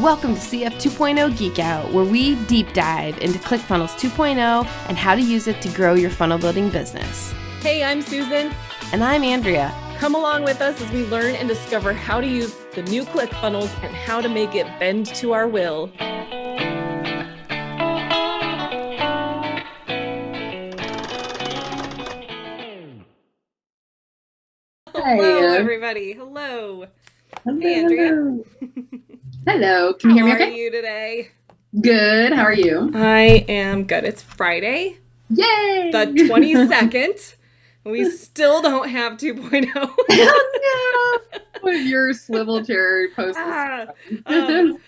Welcome to CF 2.0 Geek Out, where we deep dive into ClickFunnels 2.0 and how to use it to grow your funnel building business. Hey, I'm Susan. And I'm Andrea. Come along with us as we learn and discover how to use the new ClickFunnels and how to make it bend to our will. Hello, everybody. Hello. Hey, Andrea. Hello. Can you hear me okay? How are you today? Good. How are you? I am good. It's Friday. Yay! The 22nd. We still don't have 2.0. Oh, no. One of your swivel chair posts.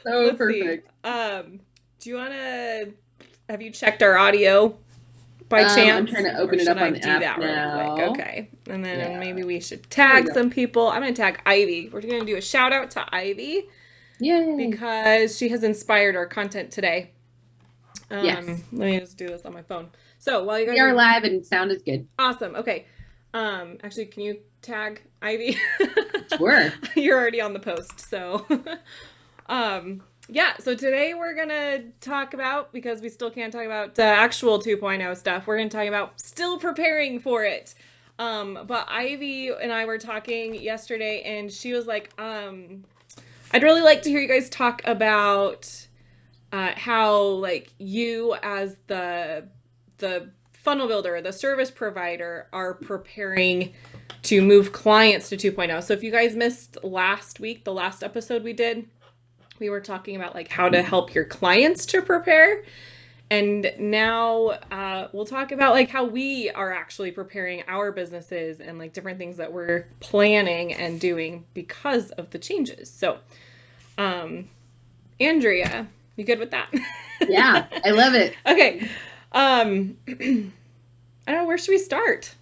So perfect. Do you want to, have you checked our audio by chance? I'm trying to open it up on the app now. Real quick? Okay. And then maybe we should tag some people. I'm going to tag Ivy. We're going to do a shout out to Ivy. Yay. Because she has inspired our content today. Yes. Let me just do this on my phone. So while you guys we are live and sound is good. Awesome. Okay. Actually, can you tag Ivy? Sure. You're already on the post. So, yeah. So today we're going to talk about, because we still can't talk about the actual 2.0 stuff, we're going to talk about still preparing for it. But Ivy and I were talking yesterday and she was like, I'd really like to hear you guys talk about how, like, you as the funnel builder, the service provider, are preparing to move clients to 2.0. So if you guys missed last week, the last episode we did, we were talking about like how to help your clients to prepare. And now we'll talk about like how we are actually preparing our businesses and like different things that we're planning and doing because of the changes. So, Andrea, you good with that? Yeah, I love it. Okay. I don't know, where should we start?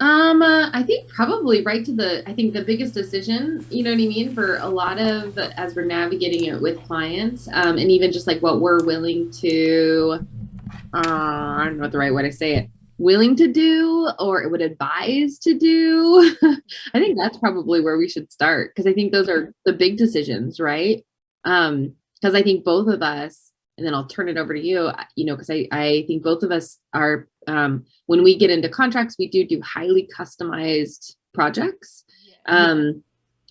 I think probably right to the biggest decision, you know what I mean? For a lot of, as we're navigating it with clients, and even just like what we're willing to, I don't know what the right way to say it, willing to do, or it would advise to do. I think that's probably where we should start. Cause I think those are the big decisions, right? Cause I think both of us, and then I'll turn it over to you, you know, because I think both of us are, when we get into contracts, we do highly customized projects.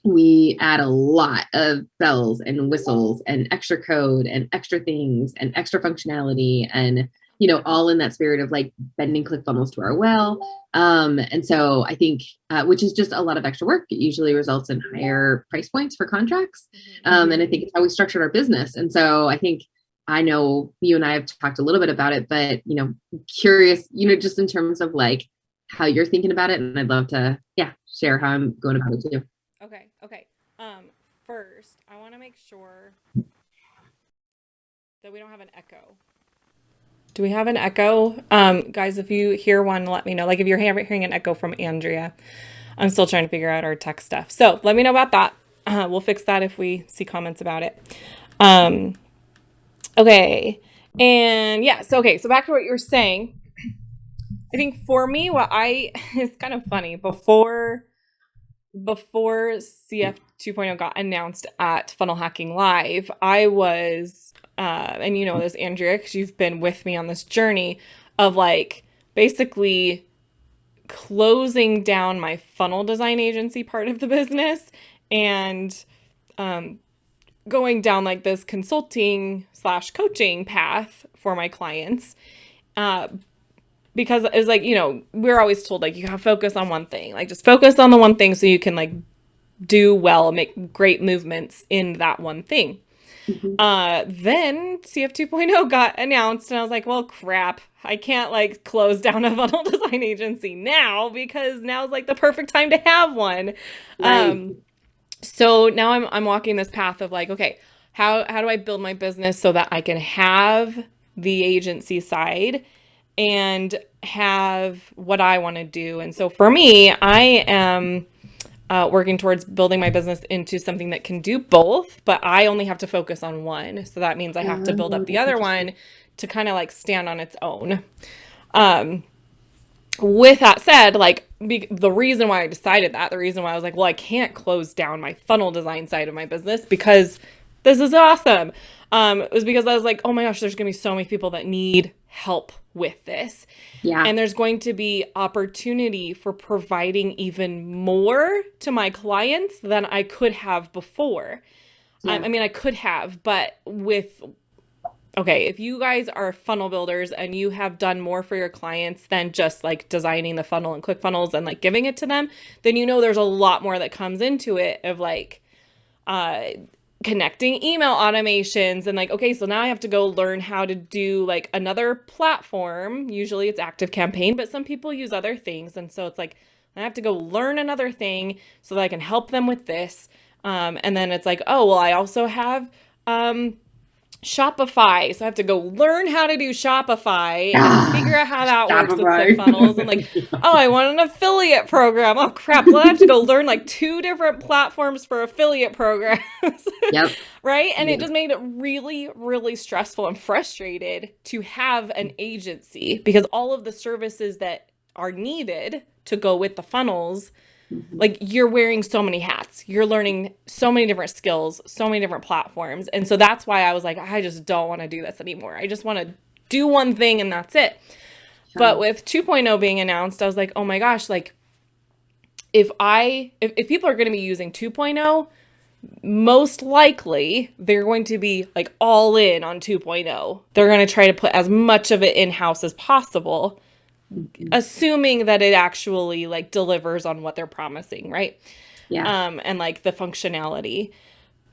We add a lot of bells and whistles and extra code and extra things and extra functionality and, you know, all in that spirit of like bending ClickFunnels to our well. And so I think, which is just a lot of extra work, it usually results in higher price points for contracts. And I think it's how we structured our business. And so I know you and I have talked a little bit about it, but, you know, curious, you know, just in terms of like how you're thinking about it. And I'd love to, share how I'm going about it too. Okay. First, I want to make sure that we don't have an echo. Do we have an echo? Guys, if you hear one, let me know. Like if you're hearing an echo from Andrea, I'm still trying to figure out our tech stuff. So let me know about that. We'll fix that if we see comments about it. Okay. And so back to what you were saying. I think for me, it's kind of funny. Before CF 2.0 got announced at Funnel Hacking Live, I was, and you know this, Andrea, because you've been with me on this journey of like basically closing down my funnel design agency part of the business and going down like this consulting / coaching path for my clients. Because it was like, you know, we're always told like you have to focus on one thing, like just focus on the one thing so you can like do well, make great movements in that one thing. Then CF 2.0 got announced and I was like, well, crap, I can't like close down a funnel design agency now because now is like the perfect time to have one. Right. So now I'm walking this path of like, okay, how do I build my business so that I can have the agency side and have what I want to do? And so for me, I am working towards building my business into something that can do both, but I only have to focus on one. So that means I have to build up the other one to kind of like stand on its own. With that said, like the reason why I decided that, the reason why I was like, well, I can't close down my funnel design side of my business because This is awesome. It was because I was like, oh my gosh, there's going to be so many people that need help with this. Yeah. And there's going to be opportunity for providing even more to my clients than I could have before. Yeah. I mean, I could have, but okay, if you guys are funnel builders and you have done more for your clients than just like designing the funnel and ClickFunnels and like giving it to them, then you know there's a lot more that comes into it of like connecting email automations and like, okay, so now I have to go learn how to do like another platform. Usually it's ActiveCampaign, but some people use other things. And so it's like, I have to go learn another thing so that I can help them with this. And then it's like, oh, well, I also have Shopify. So I have to go learn how to do Shopify and figure out how that works with ClickFunnels. And like, oh, I want an affiliate program. Oh crap. Well, I have to go learn like 2 different platforms for affiliate programs. Yep. Right. And it just made it really, really stressful and frustrated to have an agency because all of the services that are needed to go with the funnels, like you're wearing so many hats, you're learning so many different skills, so many different platforms. And so that's why I was like, I just don't want to do this anymore. I just want to do one thing and that's it. Sure. But with 2.0 being announced, I was like, oh my gosh, like if people are going to be using 2.0, most likely they're going to be like all in on 2.0. They're going to try to put as much of it in-house as possible, assuming that it actually like delivers on what they're promising, right? Yeah. And like the functionality.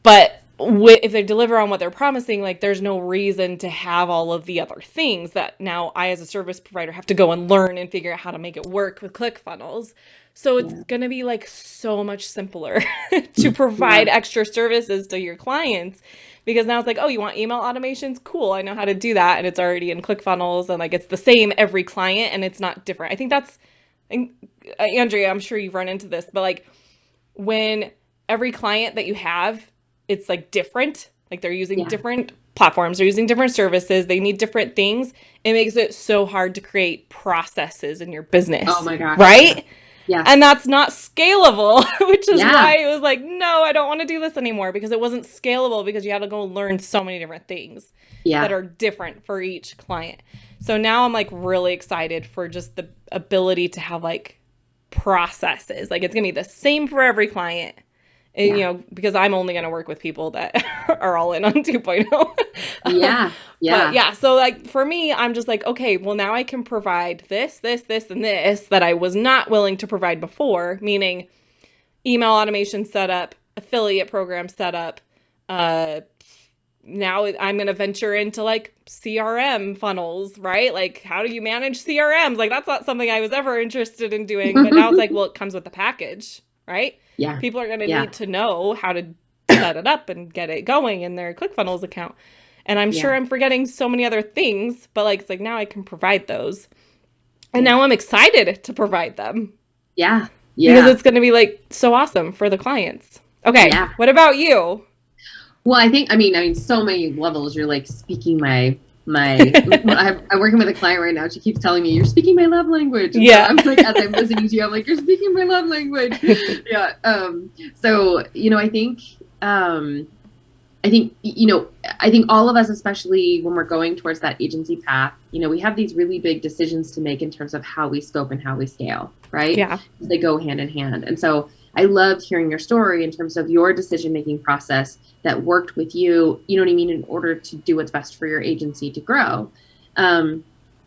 But if they deliver on what they're promising, like there's no reason to have all of the other things that now I as a service provider have to go and learn and figure out how to make it work with ClickFunnels. So it's going to be like so much simpler to provide extra services to your clients because now it's like, oh, you want email automations? Cool. I know how to do that. And it's already in ClickFunnels and like it's the same every client and it's not different. I think that's, Andrea, I'm sure you've run into this, but like when every client that you have, it's like different, like they're using different platforms, they're using different services, they need different things. It makes it so hard to create processes in your business. Oh my gosh. Right? Yeah. And that's not scalable, which is why it was like, no, I don't want to do this anymore because it wasn't scalable because you had to go learn so many different things that are different for each client. So now I'm like really excited for just the ability to have like processes. Like it's going to be the same for every client. And, you know, because I'm only going to work with people that are all in on 2.0. Yeah. But yeah. So like for me, I'm just like, okay, well now I can provide this, and this that I was not willing to provide before, meaning email automation setup, affiliate program setup. Now I'm going to venture into like CRM funnels, right? Like how do you manage CRMs? Like that's not something I was ever interested in doing. But now it's like, well, it comes with the package, right? Yeah. People are going to need to know how to set it up and get it going in their ClickFunnels account. And I'm sure I'm forgetting so many other things, but like, it's like now I can provide those. And now I'm excited to provide them. Yeah. Because it's going to be like so awesome for the clients. Okay. Yeah. What about you? Well, I mean, so many levels. You're like speaking I'm working with a client right now. She keeps telling me, you're speaking my love language. And so I'm like, as I'm listening to you, I'm like, you're speaking my love language. Yeah. So, you know, I think all of us, especially when we're going towards that agency path, you know, we have these really big decisions to make in terms of how we scope and how we scale, right? Yeah. They go hand in hand. And so I loved hearing your story in terms of your decision-making process that worked with you, you know what I mean, in order to do what's best for your agency to grow. And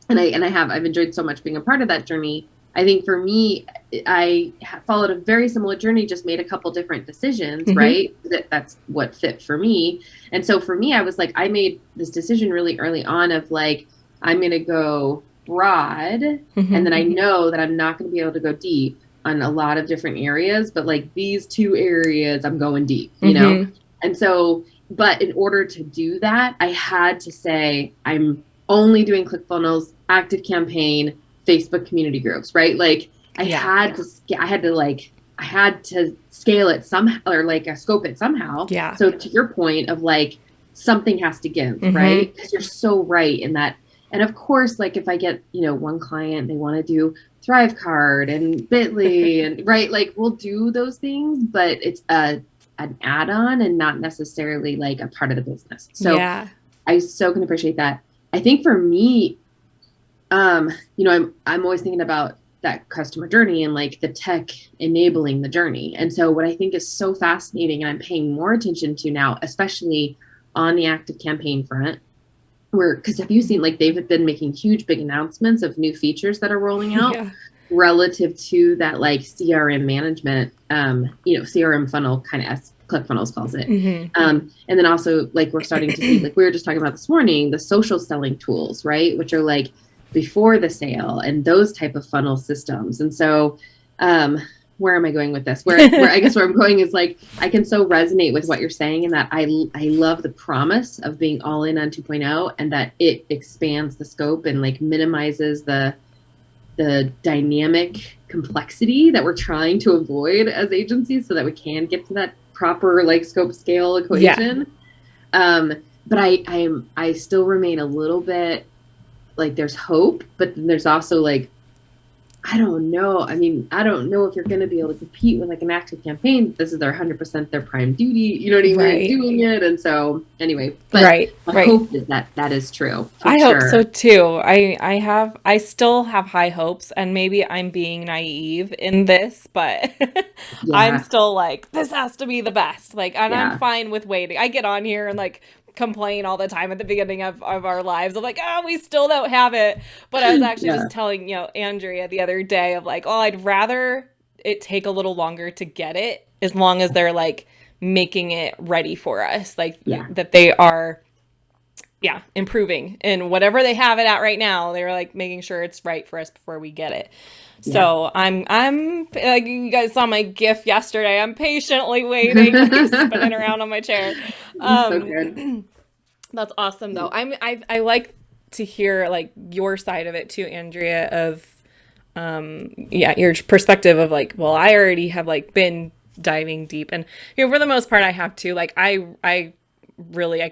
I've enjoyed so much being a part of that journey. I think for me, I followed a very similar journey, just made a couple different decisions, right? That's what fit for me. And so for me, I was like, I made this decision really early on of like, I'm going to go broad. And then I know that I'm not going to be able to go deep on a lot of different areas, but like these 2 areas, I'm going deep, you know? And so, but in order to do that, I had to say, I'm only doing ClickFunnels, ActiveCampaign, Facebook community groups, right? Like I had to scale it somehow, or like scope it somehow. Yeah. So to your point of like, something has to give, right? Because you're so right in that. And of course, like if I get, you know, one client, they want to do Thrivecart and Bitly and right, like we'll do those things, but it's a an add-on and not necessarily like a part of the business. So Yeah. I so can appreciate that. I think for me, I'm always thinking about that customer journey and like the tech enabling the journey. And so what I think is so fascinating and I'm paying more attention to now, especially on the active campaign front, because have you seen, like, they've been making huge, big announcements of new features that are rolling out relative to that, like CRM management, CRM funnel kind of, as ClickFunnels calls it. And then also like we're starting to see, like we were just talking about this morning, the social selling tools, right? Which are like before the sale and those type of funnel systems. And so, where am I going with this? Where I guess where I'm going is like, I can so resonate with what you're saying, and that I love the promise of being all in on 2.0, and that it expands the scope and like minimizes the dynamic complexity that we're trying to avoid as agencies so that we can get to that proper like scope scale equation. But I still remain a little bit like there's hope, but then there's also like, I don't know. I mean, I don't know if you're going to be able to compete with like an active campaign. This is their 100% their prime duty, you know what I mean? Doing it. And so anyway, but I hope that is true. I hope so too. I still have high hopes, and maybe I'm being naive in this, but I'm still like, this has to be the best. Like, and I'm fine with waiting. I get on here and like complain all the time at the beginning of our lives of like, we still don't have it. But I was actually just telling, Andrea the other day of like, I'd rather it take a little longer to get it, as long as they're like making it ready for us. Like that they are improving, and whatever they have it at right now, they're like making sure it's right for us before we get it. So I'm like, you guys saw my GIF yesterday. I'm patiently waiting, spinning around on my chair. So good. That's awesome though. I like to hear like your side of it too, Andrea, of your perspective of like, well, I already have like been diving deep, and for the most part I have too. Like I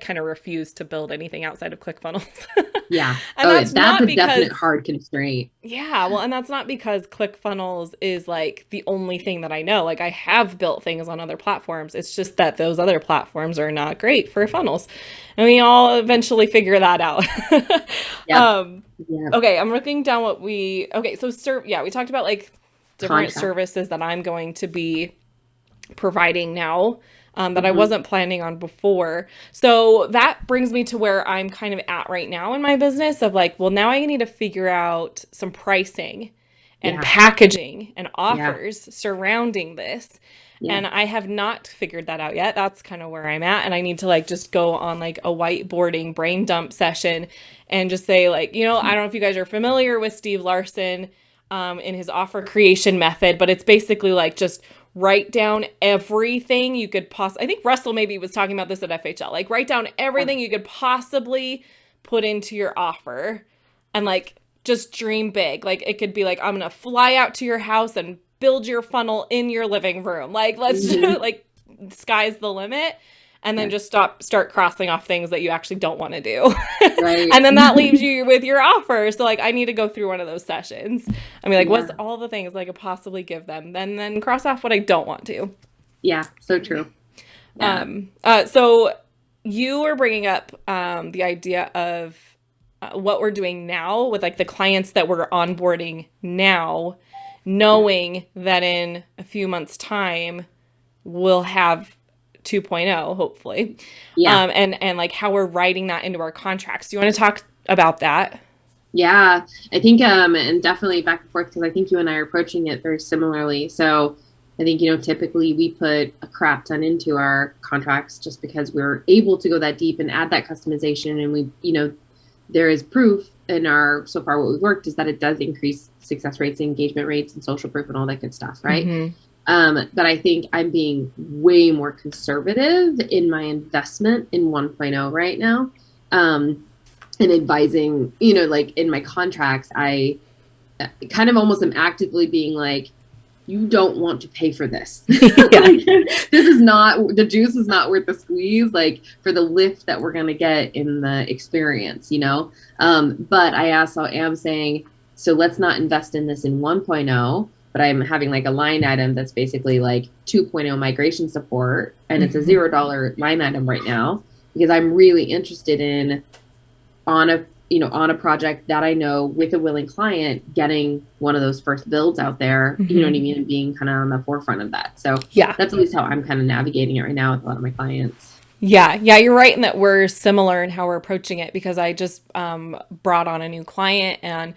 kind of refuse to build anything outside of ClickFunnels. And that's a definite hard constraint. And that's not because ClickFunnels is like the only thing that I know. Like, I have built things on other platforms. It's just that those other platforms are not great for funnels, and we all eventually figure that out. Okay, I'm looking down what we talked about like different services that I'm going to be providing now. That I wasn't planning on before. So that brings me to where I'm kind of at right now in my business of like, well, now I need to figure out some pricing and packaging and offers surrounding this. And I have not figured that out yet. That's kind of where I'm at. And I need to like just go on like a whiteboarding brain dump session and just say like, I don't know if you guys are familiar with Steve Larson in his offer creation method, but it's basically like just write down everything you could I think Russell maybe was talking about this at FHL. Like, write down everything you could possibly put into your offer, and like just dream big. Like, it could be like, I'm gonna fly out to your house and build your funnel in your living room. Like, let's do like, sky's the limit. And then just start crossing off things that you actually don't want to do. And then that leaves you with your offer. So like, I need to go through one of those sessions. I mean, like, what's all the things I could possibly give them? Then cross off what I don't want to. Yeah, so true. So you were bringing up the idea of what we're doing now with like the clients that we're onboarding now, knowing that in a few months' time, we'll have 2.0, hopefully. And like how we're writing that into our contracts. Do you want to talk about that? Yeah, I think, and definitely back and forth, because I think you and I are approaching it very similarly. So I think, typically we put a crap ton into our contracts just because we're able to go that deep and add that customization. And we, there is proof in so far what we've worked is that it does increase success rates, engagement rates, and social proof and all that good stuff, right? But I think I'm being way more conservative in my investment in 1.0 right now. And advising, like in my contracts, I kind of almost am actively being like, you don't want to pay for this. Like, this is not, the juice is not worth the squeeze, like for the lift that we're going to get in the experience, But I also am saying, so let's not invest in this in 1.0. but I'm having like a line item that's basically like 2.0 migration support, and it's a $0 line item right now because I'm really interested in on a project that I know with a willing client, getting one of those first builds out there, you know what I mean, and being kind of on the forefront of that. So Yeah. that's at least how I'm kind of navigating it right now with a lot of my clients. Yeah, you're right in that we're similar in how we're approaching it, because I just brought on a new client, and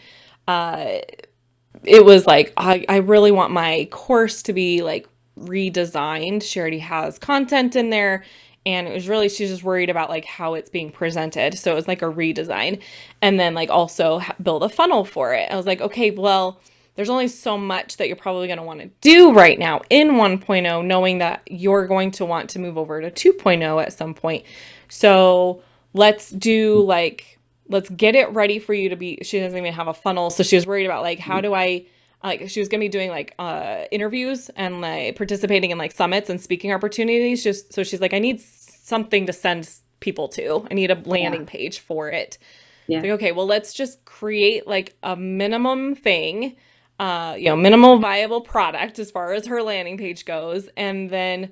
it was like, I really want my course to be like redesigned. She already has content in there, and it was really, she's just worried about like how it's being presented. So it was like a redesign, and then like also build a funnel for it. I was like, okay, well, there's only so much that you're probably going to want to do right now in 1.0, knowing that you're going to want to move over to 2.0 at some point. So let's get it ready for you to be, she doesn't even have a funnel. So she was worried about like, how do I, like, she was going to be doing like interviews and like participating in like summits and speaking opportunities. So she's like, I need something to send people to. I need a landing page for it. Yeah. Like, okay, well, let's just create like a minimum thing, minimal viable product as far as her landing page goes. And then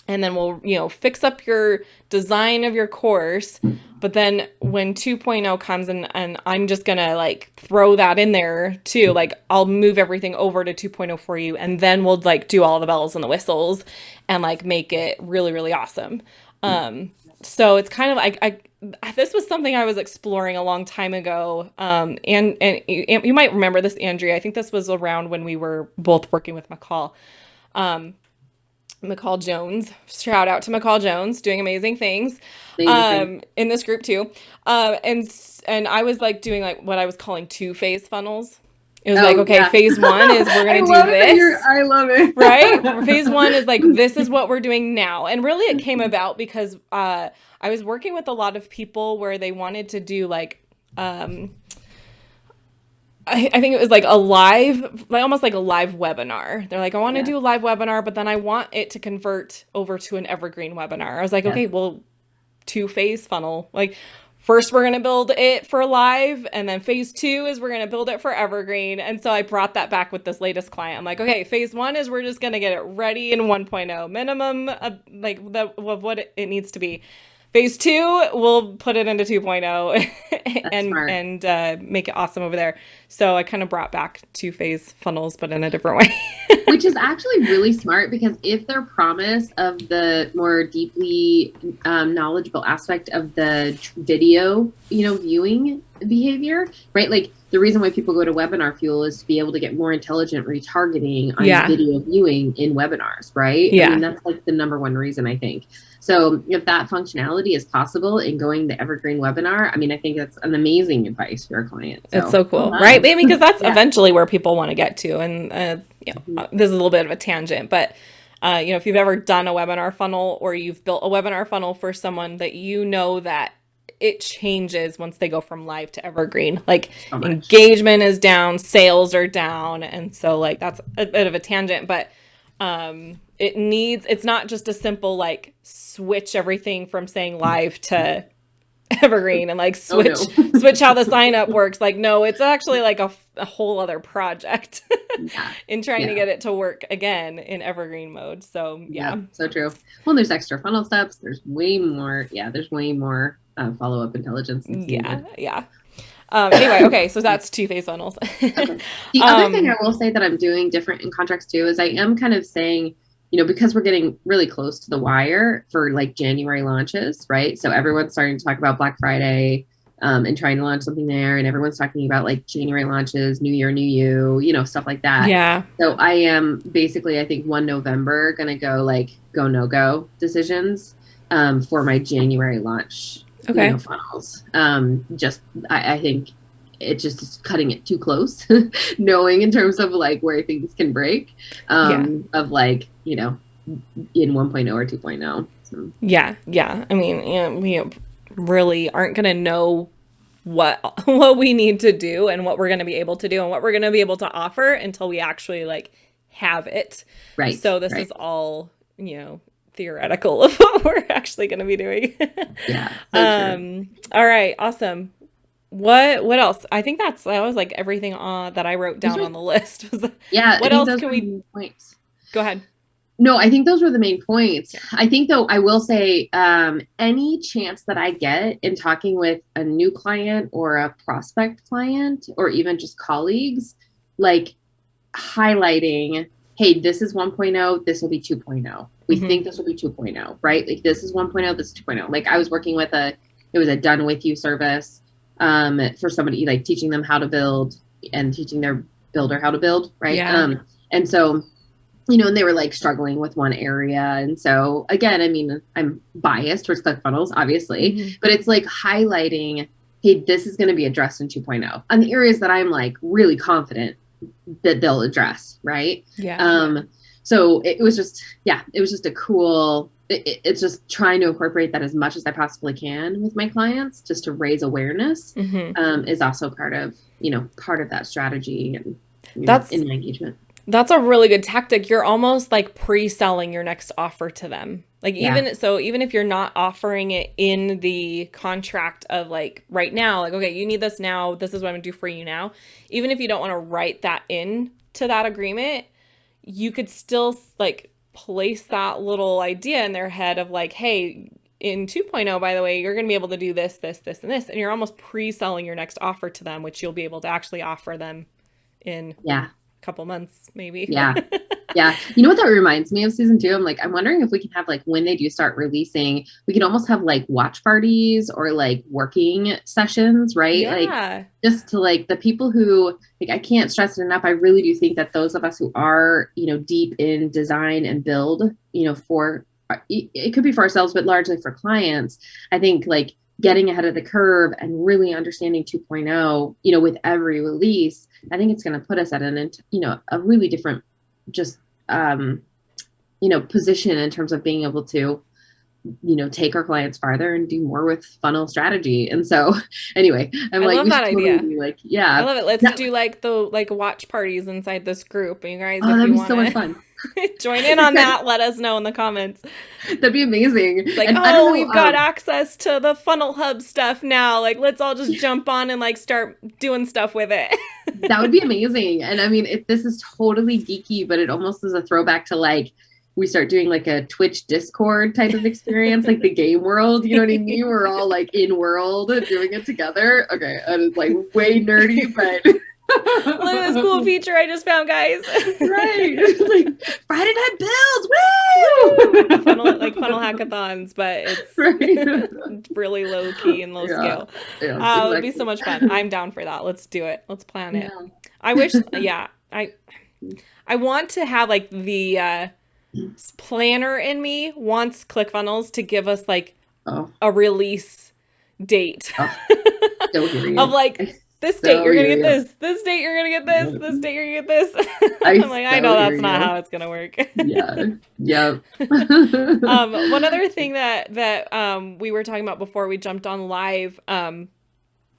we'll, fix up your design of your course. But then when 2.0 comes and I'm just going to like throw that in there too, like I'll move everything over to 2.0 for you. And then we'll like do all the bells and the whistles and like make it really, really awesome. So it's kind of like, this was something I was exploring a long time ago. And you might remember this, Andrea. I think this was around when we were both working with McCall. McCall Jones, shout out to McCall Jones, doing amazing things in this group too. And I was like doing like what I was calling 2-phase funnels. It was phase 1 is we're going to do this. I love it. Right? Phase 1 is like, this is what we're doing now. And really it came about because I was working with a lot of people where they wanted to do like, I think it was like almost like a live webinar. They're like, I want to do a live webinar, but then I want it to convert over to an evergreen webinar. I was like, okay, well, 2-phase funnel. Like, first we're going to build it for live, and then phase 2 is we're going to build it for evergreen. And so I brought that back with this latest client. I'm like, okay, phase 1 is we're just going to get it ready in 1.0 minimum of what it needs to be. Phase 2, we'll put it into 2.0 and make it awesome over there. So I kind of brought back 2-phase funnels, but in a different way. Which is actually really smart, because if their promise of the more deeply knowledgeable aspect of the video, viewing behavior, right? Like the reason why people go to Webinar Fuel is to be able to get more intelligent retargeting on video viewing in webinars, right? Yeah. I mean, that's like the number one reason, I think. So if that functionality is possible in going the evergreen webinar, I mean, I think that's an amazing advice for your client. It's so cool, right? Because that's eventually where people want to get to. And, this is a little bit of a tangent, but, if you've ever done a webinar funnel or you've built a webinar funnel for someone that that it changes once they go from live to evergreen, like engagement is down, sales are down. And so like, that's a bit of a tangent, but, it's not just a simple like switch everything from saying live to evergreen and like switch how the sign up works. Like, no, it's actually like a whole other project in trying to get it to work again in evergreen mode. So so true. Well, there's extra funnel steps. There's way more. There's way more follow-up intelligence. Anyway, okay, so that's 2-phase funnels. Okay. The other thing I will say that I'm doing different in contracts too is I am kind of saying, because we're getting really close to the wire for like January launches, right? So everyone's starting to talk about Black Friday and trying to launch something there. And everyone's talking about like January launches, New Year, New You, stuff like that. Yeah. So I am basically, I think 1 November going to go like go, no go decisions for my January launch. Okay. Funnels. I think it just is cutting it too close, knowing in terms of like where things can break, of like, in 1.0 or 2.0. So. Yeah. I mean, we really aren't going to know what we need to do and what we're going to be able to do and what we're going to be able to offer until we actually like have it. Right. So this is all, theoretical of what we're actually going to be doing. Yeah. So true. All right. Awesome. What else? I think that was like everything that I wrote down on the list. Yeah, I What think else those can were we the main points. go ahead? No, I think those were the main points. Yeah. I think, though, I will say any chance that I get in talking with a new client or a prospect client or even just colleagues, like highlighting, hey, this is 1.0, this will be 2.0. We think this will be 2.0, right? Like this is 1.0, this is 2.0. Like I was working with it was a done with you service for somebody, like teaching them how to build and teaching their builder how to build, right? Yeah. And so, and they were like struggling with one area. And so again, I mean, I'm biased towards ClickFunnels, obviously, but it's like highlighting, hey, this is going to be addressed in 2.0 on the areas that I'm like really confident that they'll address, right? Yeah. So it was just a cool, it's just trying to incorporate that as much as I possibly can with my clients, just to raise awareness is also part of that strategy and That's in my engagement. That's a really good tactic. You're almost like pre-selling your next offer to them. Like even if you're not offering it in the contract of like right now, like, okay, you need this now, this is what I'm gonna do for you now. Even if you don't want to write that in to that agreement, you could still like place that little idea in their head of like, hey, in 2.0, by the way, you're going to be able to do this, this, this, and this. And you're almost pre-selling your next offer to them, which you'll be able to actually offer them in couple months maybe. Yeah. You know what that reminds me of, Susan, too? I'm wondering if we can have like when they do start releasing, we can almost have like watch parties or like working sessions, right? Yeah. Like just to like the people who like, I can't stress it enough. I really do think that those of us who are, deep in design and build, for it could be for ourselves, but largely for clients, I think like getting ahead of the curve and really understanding 2.0, with every release, I think it's going to put us at a really different just, position in terms of being able to, take our clients farther and do more with funnel strategy. And so anyway, I love that idea. Like, yeah, I love it. Let's do like the watch parties inside this group. And you guys, if that'd you be want so much fun. Join in on that, let us know in the comments. That'd be amazing. It's like, we've got access to the Funnel Hub stuff now. Like, let's all just jump on and like start doing stuff with it. That would be amazing. And I mean, this is totally geeky, but it almost is a throwback to like, we start doing like a Twitch Discord type of experience, like the game world, you know what I mean? We're all like in world doing it together. Okay. And it's like way nerdy, but look at this cool feature I just found, guys. Right. Like Friday night builds. Woo! Funnel hackathons, but it's really low key and low scale. Yeah, exactly. It would be so much fun. I'm down for that. Let's do it. Let's plan it. I wish, I want to have like the planner in me wants ClickFunnels to give us like a release date of like this date you're gonna get this date you're gonna get this date you're gonna get this. I'm like, I know that's not how it's gonna work. One other thing that we were talking about before we jumped on live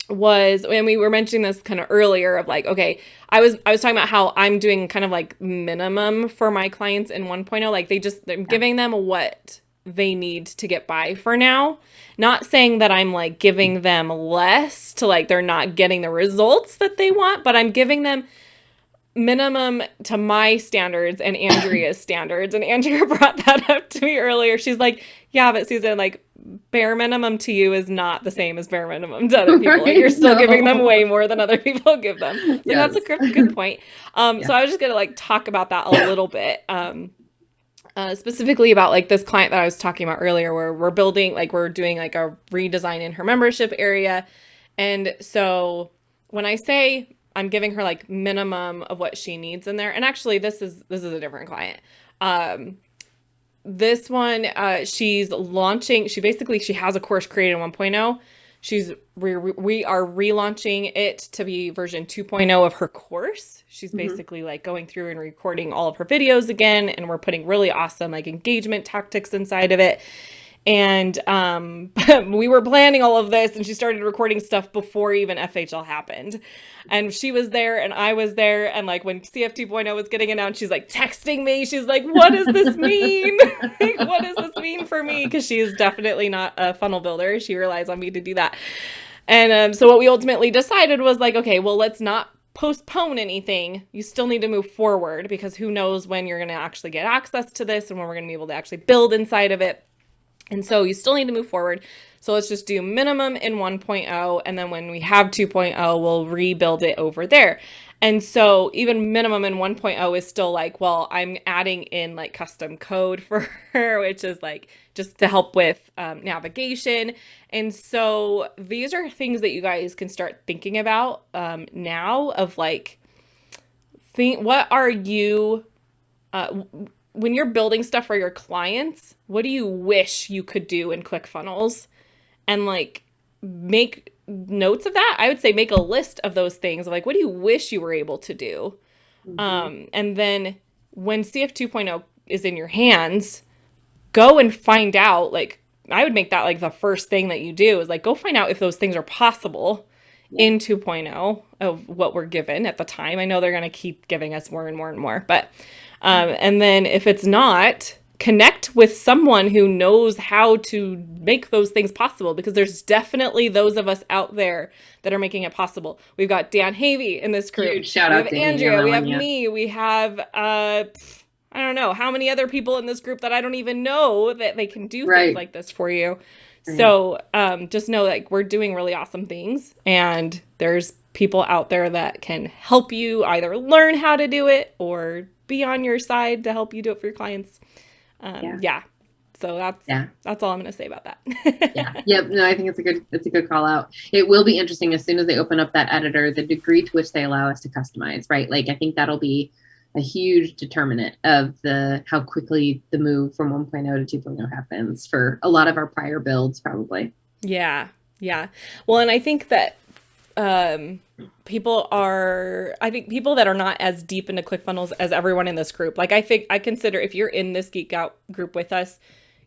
was, and we were mentioning this kind of earlier of like, okay, I was talking about how I'm doing kind of like minimum for my clients in 1.0, like I'm giving them what they need to get by for now. Not saying that I'm like giving them less to like they're not getting the results that they want, but I'm giving them minimum to my standards and Andrea's standards. And Andrea brought that up to me earlier. She's like, yeah, but Susan, like bare minimum to you is not the same as bare minimum to other people. Right? Like you're still giving them way more than other people give them. So that's a good point. So I was just going to like talk about that a little bit. Specifically about like this client that I was talking about earlier, where we're doing like a redesign in her membership area. And so when I say I'm giving her like minimum of what she needs in there, and actually this is a different client. This one, she's launching, she has a course created in 1.0. We are relaunching it to be version 2.0 of her course. She's basically like going through and recording all of her videos again, and we're putting really awesome like engagement tactics inside of it. And we were planning all of this, and she started recording stuff before even FHL happened. And she was there and I was there, and like when CF 2.0 was getting announced, she's like texting me. She's like, what does this mean? Like, what does this mean for me? Because she is definitely not a funnel builder. She relies on me to do that. And so what we ultimately decided was like, okay, well, let's not postpone anything. You still need to move forward because who knows when you're going to actually get access to this and when we're going to be able to actually build inside of it. And so you still need to move forward. So let's just do minimum in 1.0. And then when we have 2.0, we'll rebuild it over there. And so even minimum in 1.0 is still like, well, I'm adding in like custom code for her, which is like just to help with navigation. And so these are things that you guys can start thinking about now of like, what are you, when you're building stuff for your clients, what do you wish you could do in ClickFunnels? And like make notes of that. I would say make a list of those things of like, what do you wish you were able to do? And then when CF 2.0 is in your hands, go and find out, like, I would make that like the first thing that you do is like, go find out if those things are possible in 2.0 of what we're given at the time. I know they're going to keep giving us more and more and more, but, and then if it's not, connect with someone who knows how to make those things possible, because there's definitely those of us out there that are making it possible. We've got Dan Havey in this group. Huge shout out to Andrea. We have yeah. me. We have, I don't know how many other people in this group that I don't even know that they can do things like this for you. Right. So just know like we're doing really awesome things, and there's people out there that can help you either learn how to do it or be on your side to help you do it for your clients. So that's all I'm going to say about that. Yep. No, I think it's a good call out. It will be interesting as soon as they open up that editor, the degree to which they allow us to customize, right? Like, I think that'll be a huge determinant of how quickly the move from 1.0 to 2.0 happens for a lot of our prior builds, probably. Yeah. Well, and I think that people that are not as deep into ClickFunnels as everyone in this group. Like I consider if you're in this Geek Out group with us,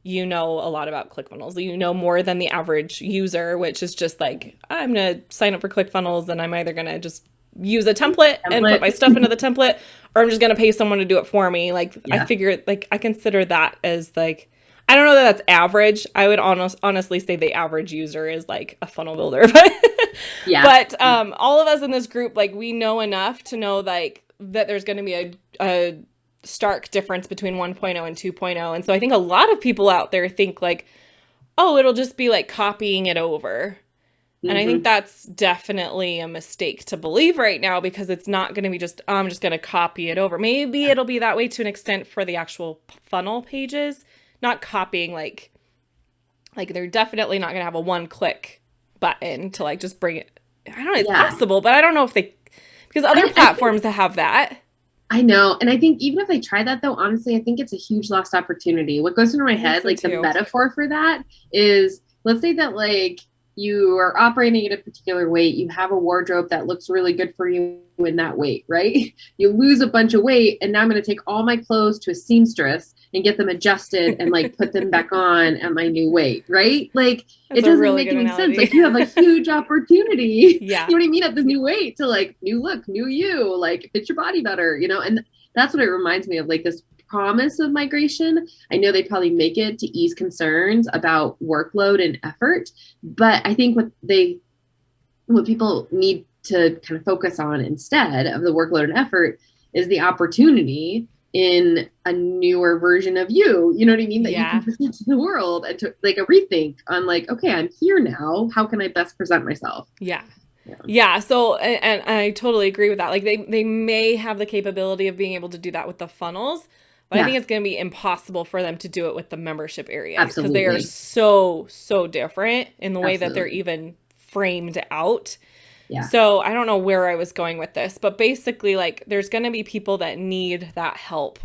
you know a lot about ClickFunnels. You know more than the average user, which is just like, I'm going to sign up for ClickFunnels and I'm either going to just use a template and put my stuff into the template, or I'm just going to pay someone to do it for me. Like, I figure, like, I consider that as like, I don't know that that's average. I would honestly say the average user is like a funnel builder, but all of us in this group, like, we know enough to know like that there's going to be a stark difference between 1.0 and 2.0. And so I think a lot of people out there think like, oh, it'll just be like copying it over. And I think that's definitely a mistake to believe right now, because it's not going to be just, I'm just going to copy it over. Maybe it'll be that way to an extent for the actual funnel pages, not copying like they're definitely not going to have a one-click button to like just bring it. I don't know, it's possible, but I don't know if because other platforms that have that. I know. And I think even if they try that though, honestly, I think it's a huge lost opportunity. What goes through my head, like the metaphor for that is, let's say that like you are operating at a particular weight, you have a wardrobe that looks really good for you in that weight, right? You lose a bunch of weight, and now I'm going to take all my clothes to a seamstress and get them adjusted and like put them back on at my new weight, right? Like, it doesn't really make any sense. Like, you have a huge opportunity, you know what I mean, at this new weight to like new look, new you, like fit your body better, you know? And that's what it reminds me of, like this promise of migration. I know they probably make it to ease concerns about workload and effort, but I think what people need to kind of focus on instead of the workload and effort is the opportunity in a newer version of you know what I mean, that you can present to the world, and to like a rethink on like, okay, I'm here now, how can I best present myself? So and I totally agree with that. Like they may have the capability of being able to do that with the funnels, but I think it's going to be impossible for them to do it with the membership areas, because they are so different in the way that they're even framed out. So I don't know where I was going with this, but basically like there's going to be people that need that help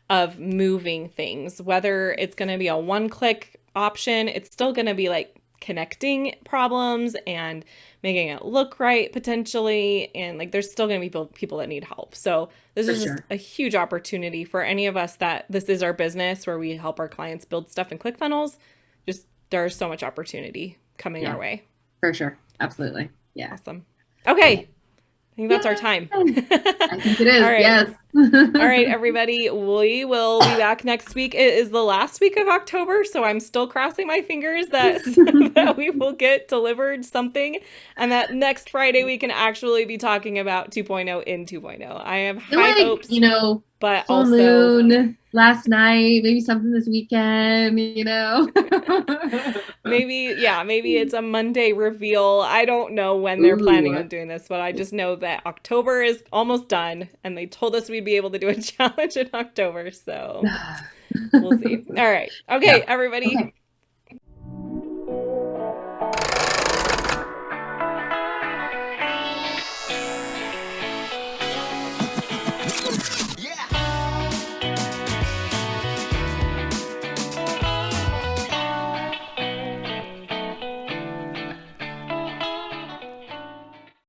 of moving things, whether it's going to be a one-click option, it's still going to be like connecting problems and making it look right potentially, and like there's still going to be people that need help. So this is just a huge opportunity for any of us that this is our business where we help our clients build stuff in ClickFunnels. Just there's so much opportunity coming our way. For sure. Absolutely. Awesome. Okay. I think that's our time. I think it is. All right. Yes. All right, everybody, we will be back next week. It is the last week of October, so I'm still crossing my fingers that, that we will get delivered something and that next Friday we can actually be talking about 2.0 in 2.0. I have high hopes, but full also moon last night, maybe something this weekend, maybe it's a Monday reveal. I don't know when they're planning on doing this, but I just know that October is almost done and they told us we'd be able to do a challenge in October, so we'll see. All right. Okay, everybody. Okay.